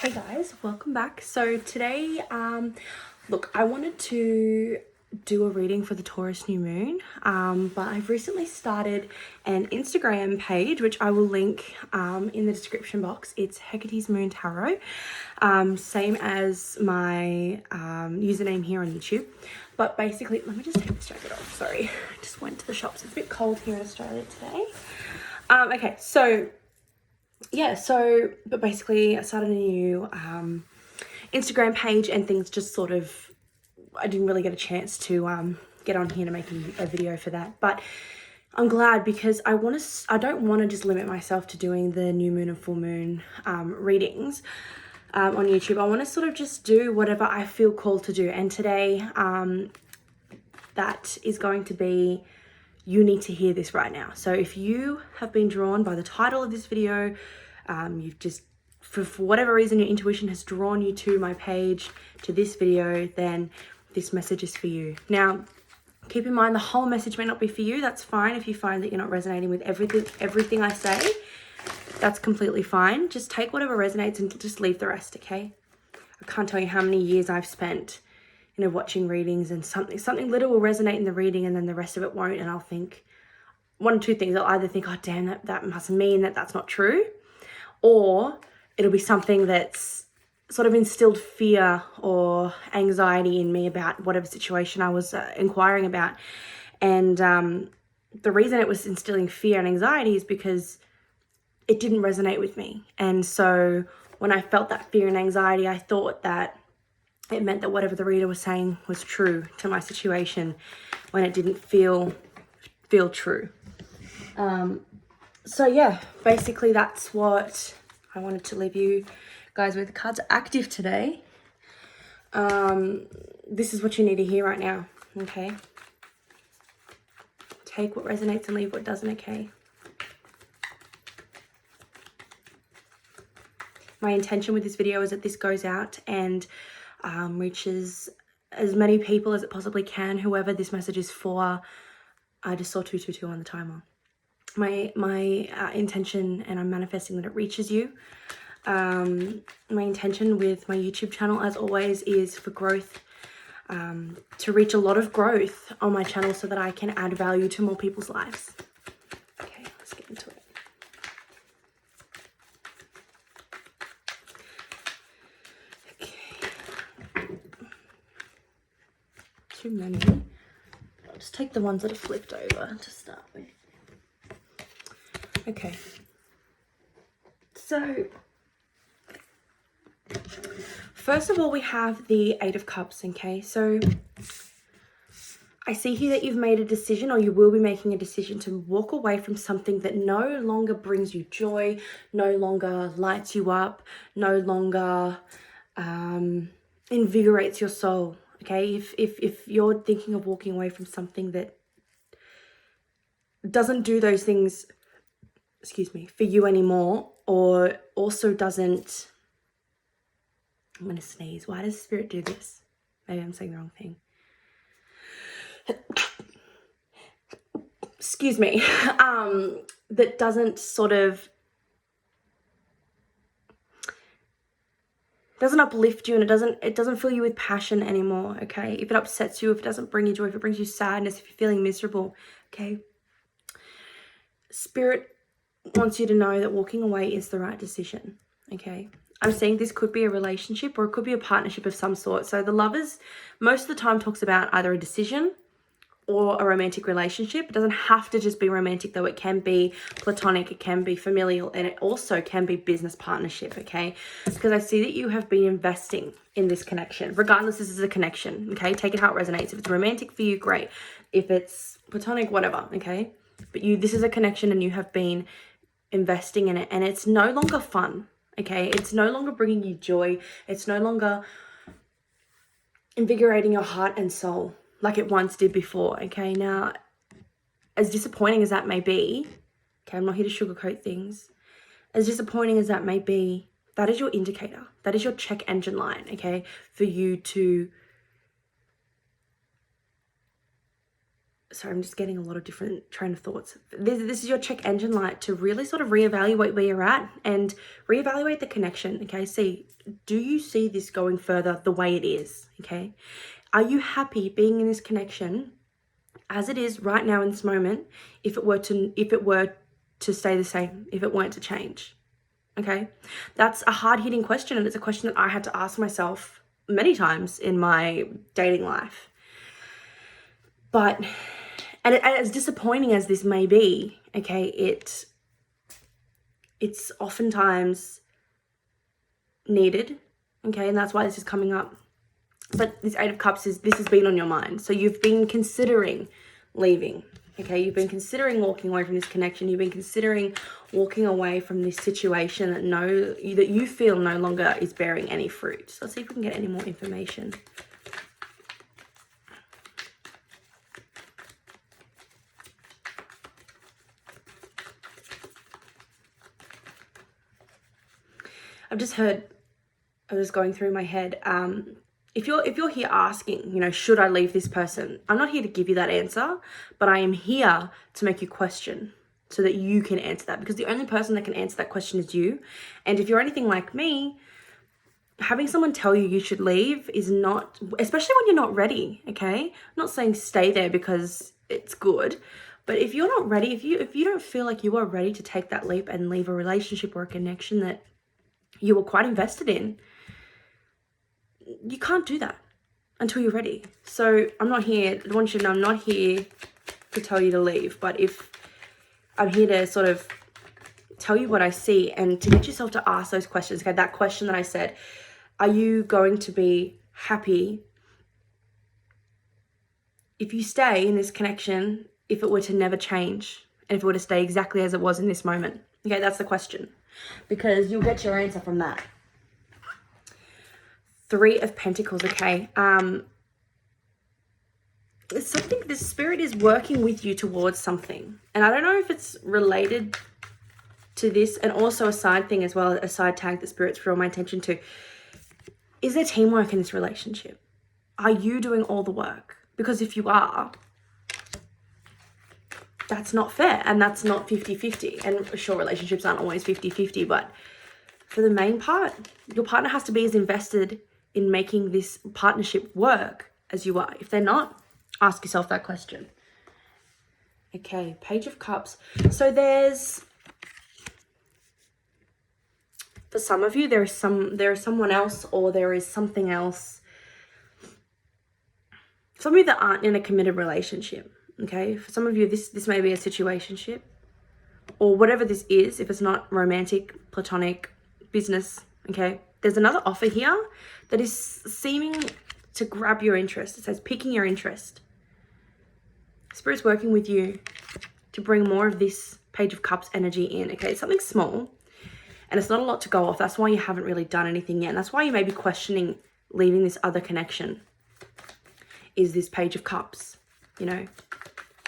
Hey guys, welcome back. So today, look, I wanted to do a reading for the Taurus new moon, but I've recently started an Instagram page, which I will link in the description box. It's Hecate's Moon Tarot, same as my username here on YouTube. But basically, let me just take this jacket off. Sorry, I just went to the shops. It's a bit cold here in Australia today. Okay, so yeah, but basically I started a new Instagram page and things just sort of, I didn't really get a chance to get on here to make a video for that. But I'm glad because I don't want to just limit myself to doing the new moon and full moon readings on YouTube. I want to sort of just do whatever I feel called to do. And today that is going to be, you need to hear this right now. So if you have been drawn by the title of this video, you've just, for whatever reason, your intuition has drawn you to my page, to this video, then this message is for you. Now, keep in mind the whole message may not be for you. That's fine. If you find that you're not resonating with everything I say, that's completely fine. Just take whatever resonates and just leave the rest, okay? I can't tell you how many years I've spent, watching readings, and something little will resonate in the reading and then the rest of it won't, and I'll think one or two things. I'll either think, oh damn, that must mean that that's not true, or it'll be something that's sort of instilled fear or anxiety in me about whatever situation I was inquiring about. And the reason it was instilling fear and anxiety is because it didn't resonate with me. And so when I felt that fear and anxiety, I thought that it meant that whatever the reader was saying was true to my situation when it didn't feel true. So yeah, basically that's what I wanted to leave you guys with. The cards are active today. This is what you need to hear right now, okay? Take what resonates and leave what doesn't, okay? My intention with this video is that this goes out and reaches as many people as it possibly can, whoever this message is for. I just saw 222 on the timer. My intention, and I'm manifesting that it reaches you. My intention with my YouTube channel, as always, is for growth, to reach a lot of growth on my channel so that I can add value to more people's lives. Okay, let's get into it. Too many. I'll just take the ones that are flipped over to start with. Okay. So, first of all, we have the Eight of Cups, okay? So, I see here that you've made a decision, or you will be making a decision, to walk away from something that no longer brings you joy, no longer lights you up, no longer invigorates your soul. Okay, if you're thinking of walking away from something that doesn't do those things, for you anymore, or also doesn't, I'm going to sneeze. Why does Spirit do this? Maybe I'm saying the wrong thing. Excuse me. That doesn't sort of, doesn't uplift you, and it doesn't fill you with passion anymore, okay? If it upsets you, if it doesn't bring you joy, if it brings you sadness, if you're feeling miserable, okay? Spirit wants you to know that walking away is the right decision, okay? I'm saying this could be a relationship, or it could be a partnership of some sort. So the Lovers most of the time talks about either a decision or a romantic relationship. It doesn't have to just be romantic, though. It can be platonic, it can be familial, and it also can be business partnership, okay? Because I see that you have been investing in this connection. Regardless, this is a connection, okay? Take it how it resonates. If it's romantic for you, great. If it's platonic, whatever, okay? But this is a connection, and you have been investing in it, and it's no longer fun, okay? It's no longer bringing you joy. It's no longer invigorating your heart and soul like it once did before, okay? Now, as disappointing as that may be, okay, I'm not here to sugarcoat things, as disappointing as that may be, that is your indicator. That is your check engine light, okay, for you to sorry, I'm just getting a lot of different train of thoughts. This is your check engine light to really sort of reevaluate where you're at and reevaluate the connection, okay? Do you see this going further the way it is, okay? Are you happy being in this connection as it is right now in this moment if it were to stay the same, if it weren't to change, okay? That's a hard-hitting question, and it's a question that I had to ask myself many times in my dating life. But, and as disappointing as this may be, okay, it's oftentimes needed, okay, and that's why this is coming up. But this Eight of Cups this has been on your mind. So you've been considering leaving, okay? You've been considering walking away from this connection. You've been considering walking away from this situation that you feel no longer is bearing any fruit. So let's see if we can get any more information. I was going through my head, if you're here asking, should I leave this person? I'm not here to give you that answer, but I am here to make you question so that you can answer that, because the only person that can answer that question is you. And if you're anything like me, having someone tell you should leave is not, especially when you're not ready, okay? I'm not saying stay there because it's good, but if you're not ready, if you don't feel like you are ready to take that leap and leave a relationship or a connection that you were quite invested in, you can't do that until you're ready. So I want you to know I'm not here to tell you to leave, but if I'm here to sort of tell you what I see and to get yourself to ask those questions. Okay, that question that I said, are you going to be happy if you stay in this connection if it were to never change and if it were to stay exactly as it was in this moment? Okay, that's the question, because you'll get your answer from that. Three of Pentacles, okay. There's something, the spirit is working with you towards something. And I don't know if it's related to this, and also a side thing as well, a side tag that spirit's drawn my attention to. Is there teamwork in this relationship? Are you doing all the work? Because if you are, that's not fair, and that's not 50-50. And sure, relationships aren't always 50-50, but for the main part, your partner has to be as invested in making this partnership work as you are. If they're not, ask yourself that question. Okay, Page of Cups. So for some of you, there is someone else, or there is something else. Some of you that aren't in a committed relationship, okay? For some of you, this may be a situationship, or whatever this is. If it's not romantic, platonic, business, okay? There's another offer here that is seeming to grab your interest. It says piquing your interest. Spirit's working with you to bring more of this Page of Cups energy in, okay? It's something small, and it's not a lot to go off. That's why you haven't really done anything yet. And that's why you may be questioning leaving this other connection. Is this Page of Cups,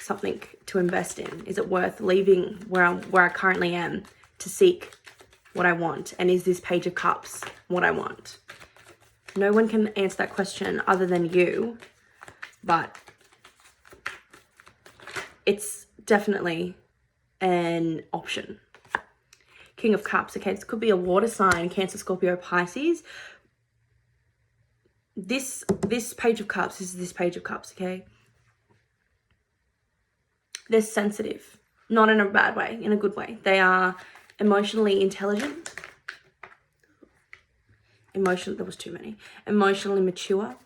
something to invest in? Is it worth leaving where I currently am to seek what I want? And is this Page of Cups what I want? No one can answer that question other than you, but it's definitely an option. King of Cups, okay, this could be a water sign, Cancer, Scorpio, Pisces. This Page of Cups is this Page of Cups, okay? They're sensitive, not in a bad way, in a good way. They are emotionally intelligent. There was too many. Emotionally mature,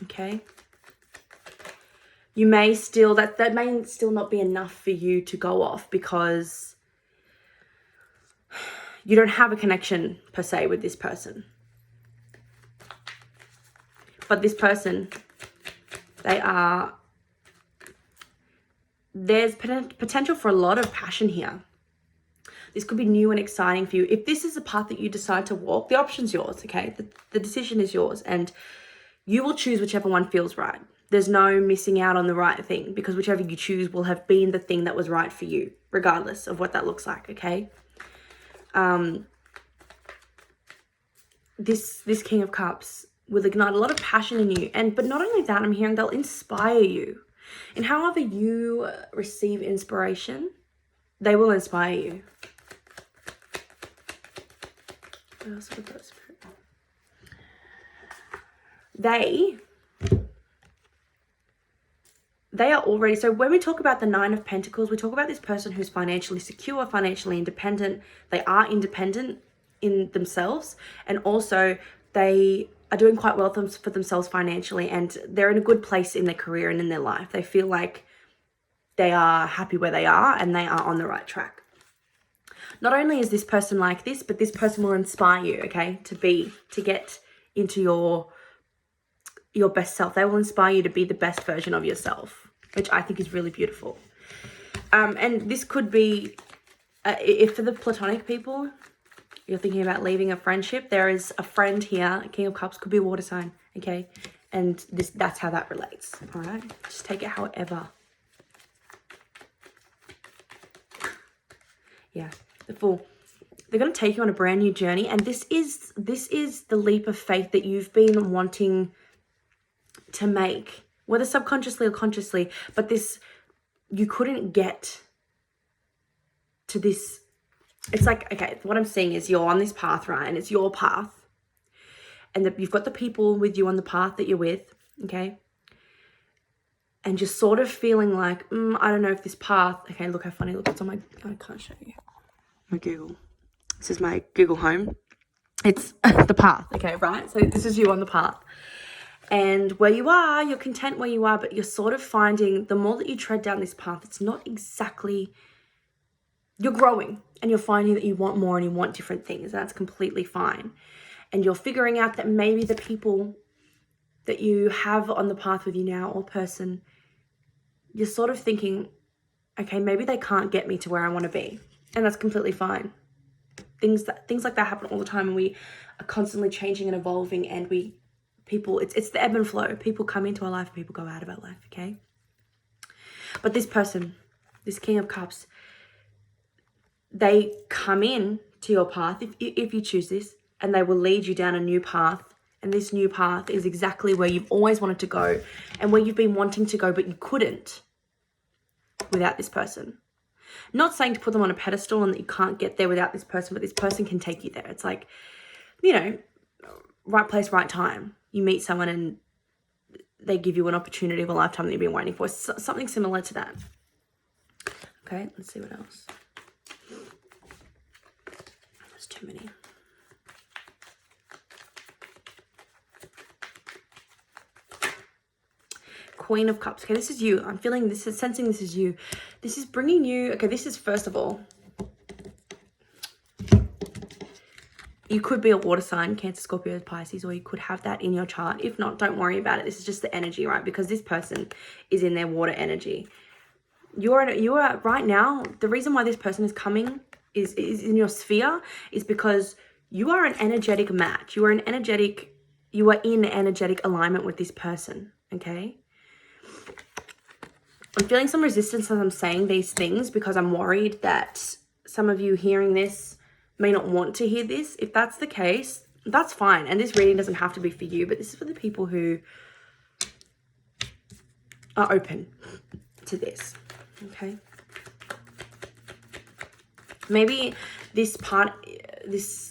okay? You may still, that may still not be enough for you to go off, because you don't have a connection per se with this person. But this person, there's potential for a lot of passion here. This could be new and exciting for you. If this is a path that you decide to walk, the option's yours, okay? The decision is yours, and you will choose whichever one feels right. There's no missing out on the right thing, because whichever you choose will have been the thing that was right for you, regardless of what that looks like, okay? This King of Cups will ignite a lot of passion in you, but not only that, I'm hearing they'll inspire you. And however you receive inspiration, they will inspire you. What else have we got, Spirit? They are already, so when we talk about the Nine of Pentacles, we talk about this person who's financially secure, financially independent. They are independent in themselves, and also they are doing quite well for themselves financially, and they're in a good place in their career and in their life. They feel like they are happy where they are and they are on the right track. Not only is this person like this, but this person will inspire you, okay, to get into your best self. They will inspire you to be the best version of yourself, which I think is really beautiful. And this could be, if for the platonic people, you're thinking about leaving a friendship, there is a friend here, King of Cups, could be a water sign, okay? And that's how that relates, all right? Just take it however. Yeah, the Fool. They're going to take you on a brand new journey, and this is the leap of faith that you've been wanting to make, whether subconsciously or consciously, but you couldn't get to this. It's like, okay, what I'm seeing is you're on this path, right? And it's your path. And you've got the people with you on the path that you're with, okay? And just sort of feeling like, I don't know if this path, okay, look how funny, look, it's on my, I can't show you. My Google. This is my Google Home. It's the path, okay, right? So this is you on the path. And where you are, you're content where you are, but you're sort of finding the more that you tread down this path, it's not exactly, you're growing and you're finding that you want more and you want different things. That's completely fine. And you're figuring out that maybe the people that you have on the path with you now, or person, you're sort of thinking, okay, maybe they can't get me to where I want to be. And that's completely fine. Things like that happen all the time, and we are constantly changing and evolving, and it's the ebb and flow. People come into our life, people go out of our life, okay? But this person, this King of Cups, they come in to your path, if you choose this, and they will lead you down a new path. And this new path is exactly where you've always wanted to go, and where you've been wanting to go, but you couldn't without this person. Not saying to put them on a pedestal and that you can't get there without this person, but this person can take you there. It's like, right place, right time. You meet someone and they give you an opportunity of a lifetime that you've been waiting for. Something similar to that. Okay, let's see what else. There's too many. Queen of Cups. Okay, this is you. I'm feeling this, is sensing this is you. This is bringing you, okay, this is, first of all, you could be a water sign, Cancer, Scorpio, Pisces, or you could have that in your chart. If not, don't worry about it. This is just the energy, right? Because this person is in their water energy. You are right now, the reason why this person is coming is in your sphere is because you are an energetic match. You are in energetic alignment with this person, okay? I'm feeling some resistance as I'm saying these things because I'm worried that some of you hearing this may not want to hear this. If that's the case, that's fine. And this reading doesn't have to be for you, but this is for the people who are open to this, okay? Maybe this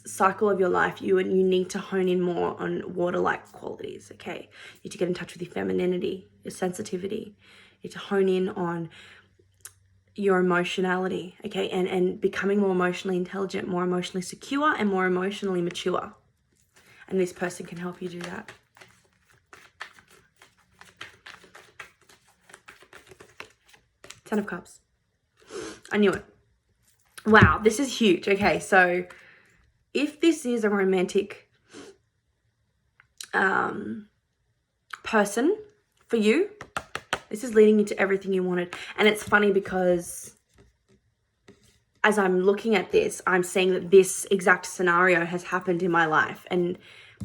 cycle of your life, you need to hone in more on water-like qualities, okay? You need to get in touch with your femininity, your sensitivity. You need to hone in on your emotionality, okay? And becoming more emotionally intelligent, more emotionally secure, and more emotionally mature. And this person can help you do that. Ten of Cups. I knew it. Wow, this is huge. Okay, so if this is a romantic person for you, this is leading into everything you wanted. And it's funny because as I'm looking at this, I'm seeing that this exact scenario has happened in my life. And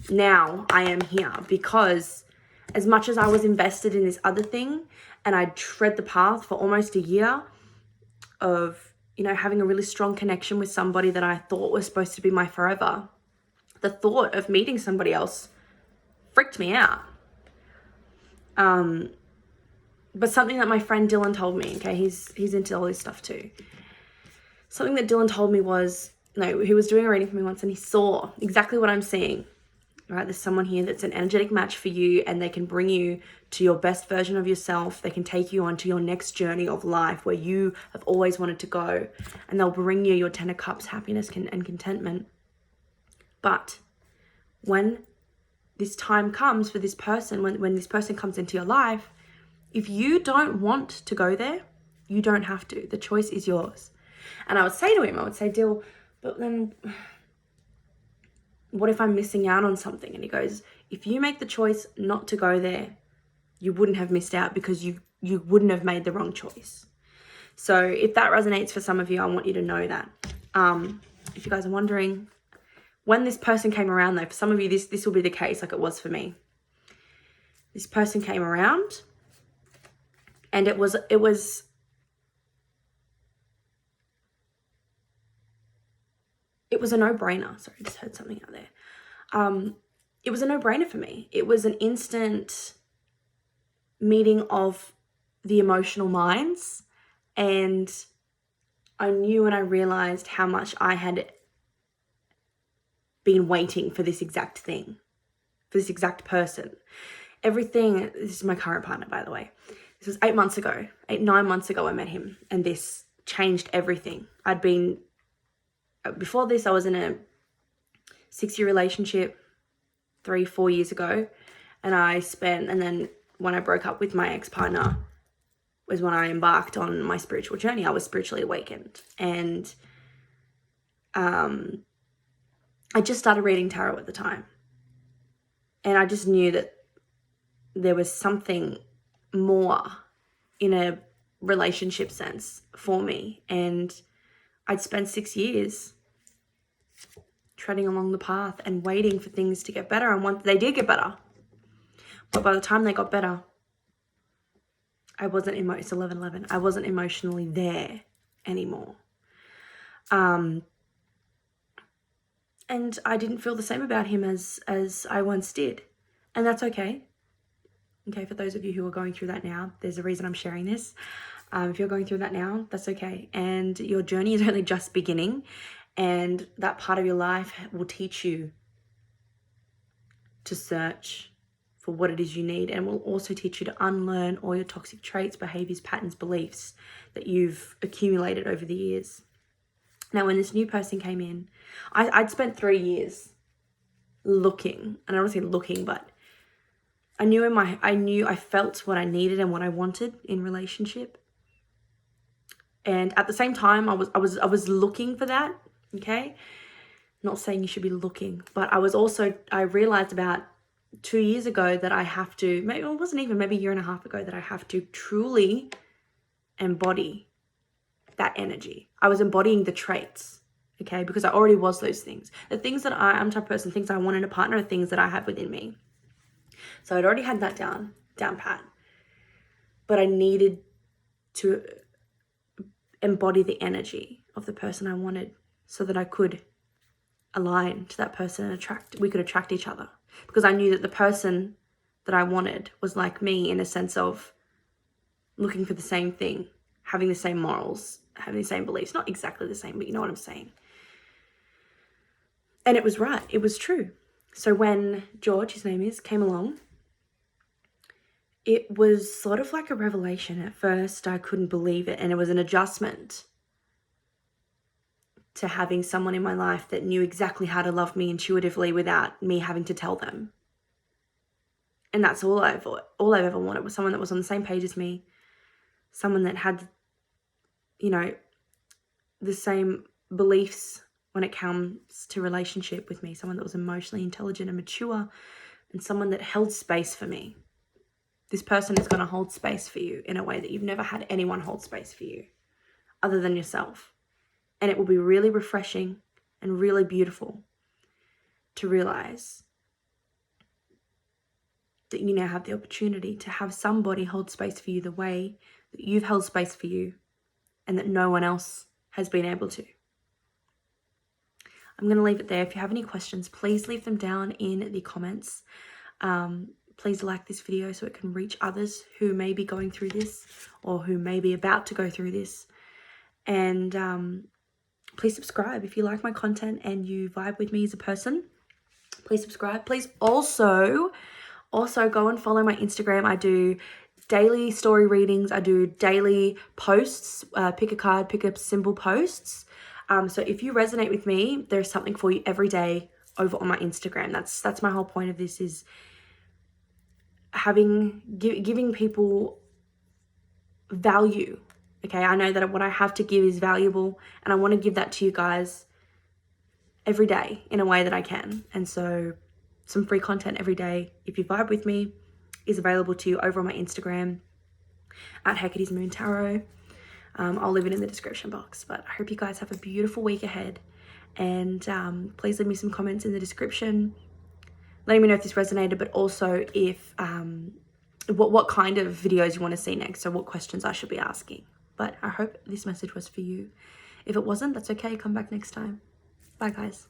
now I am here because as much as I was invested in this other thing and I tread the path for almost a year of, having a really strong connection with somebody that I thought was supposed to be my forever, the thought of meeting somebody else freaked me out. But something that my friend Dylan told me, okay, he's into all this stuff too. Something that Dylan told me was, he was doing a reading for me once and he saw exactly what I'm seeing, right? There's someone here that's an energetic match for you, and they can bring you to your best version of yourself. They can take you on to your next journey of life where you have always wanted to go, and they'll bring you your 10 of Cups, happiness and contentment. But when this time comes for this person, when this person comes into your life, if you don't want to go there, you don't have to. The choice is yours. And I would say to him, Dill, but then what if I'm missing out on something? And he goes, if you make the choice not to go there, you wouldn't have missed out, because you wouldn't have made the wrong choice. So if that resonates for some of you, I want you to know that. If you guys are wondering, when this person came around, though, for some of you, this will be the case like it was for me. This person came around, and it was a no-brainer. Sorry, I just heard something out there. It was a no-brainer for me. It was an instant meeting of the emotional minds, and I knew and I realized how much I had been waiting for this exact thing, for this exact person. This is my current partner, by the way. This was 9 months ago I met him, and this changed everything. Before this, I was in a 6-year relationship 3-4 years ago, and then when I broke up with my ex-partner was when I embarked on my spiritual journey. I was spiritually awakened, and I just started reading tarot at the time, and I just knew that there was something more in a relationship sense for me. And I'd spent 6 years treading along the path and waiting for things to get better, and once they did get better, but by the time they got better, I wasn't it's 11:11. I wasn't emotionally there anymore. And I didn't feel the same about him as I once did. And that's okay. Okay, for those of you who are going through that now, there's a reason I'm sharing this. If you're going through that now, that's okay. And your journey is only just beginning, and that part of your life will teach you to search for what it is you need, and will also teach you to unlearn all your toxic traits, behaviors, patterns, beliefs that you've accumulated over the years. Now, when this new person came in, I'd spent 3 years looking, and I don't want to say looking, but I felt what I needed and what I wanted in relationship. And at the same time, I was looking for that, okay? Not saying you should be looking, but I realized about 2 years ago that I have to, maybe it wasn't even, maybe a year and a half ago, that I have to truly embody that energy. I was embodying the traits, okay? Because I already was those things. The things that I'm the type of person, things I want in a partner are things that I have within me. So I'd already had that down pat. But I needed to embody the energy of the person I wanted so that I could align to that person and we could attract each other. Because I knew that the person that I wanted was like me, in a sense of looking for the same thing, having the same morals, having the same beliefs. Not exactly the same, but you know what I'm saying. And it was right. It was true. So when George, his name is, came along, it was sort of like a revelation. At first, I couldn't believe it. And it was an adjustment to having someone in my life that knew exactly how to love me intuitively without me having to tell them. And that's all I've ever wanted, was someone that was on the same page as me, someone that had, the same beliefs when it comes to relationship with me, someone that was emotionally intelligent and mature, and someone that held space for me. This person is going to hold space for you in a way that you've never had anyone hold space for you other than yourself. And it will be really refreshing and really beautiful to realize that you now have the opportunity to have somebody hold space for you the way that you've held space for you, and that no one else has been able to. I'm going to leave it there. If you have any questions, please leave them down in the comments. please like this video so it can reach others who may be going through this or who may be about to go through this. And please subscribe if you like my content and you vibe with me as a person. Please subscribe. Please also go and follow my Instagram. I do daily story readings. I do daily posts, pick a card, pick a symbol posts. So if you resonate with me, there's something for you every day over on my Instagram. That's my whole point of this, is giving people value. Okay, I know that what I have to give is valuable, and I want to give that to you guys every day in a way that I can. And so some free content every day, if you vibe with me, is available to you over on my Instagram at Hecate's Moon Tarot. I'll leave it in the description box. But I hope you guys have a beautiful week ahead, and please leave me some comments in the description letting me know if this resonated, but also if what kind of videos you want to see next, so what questions I should be asking. But I hope this message was for you. If it wasn't, that's okay. Come back next time. Bye, guys.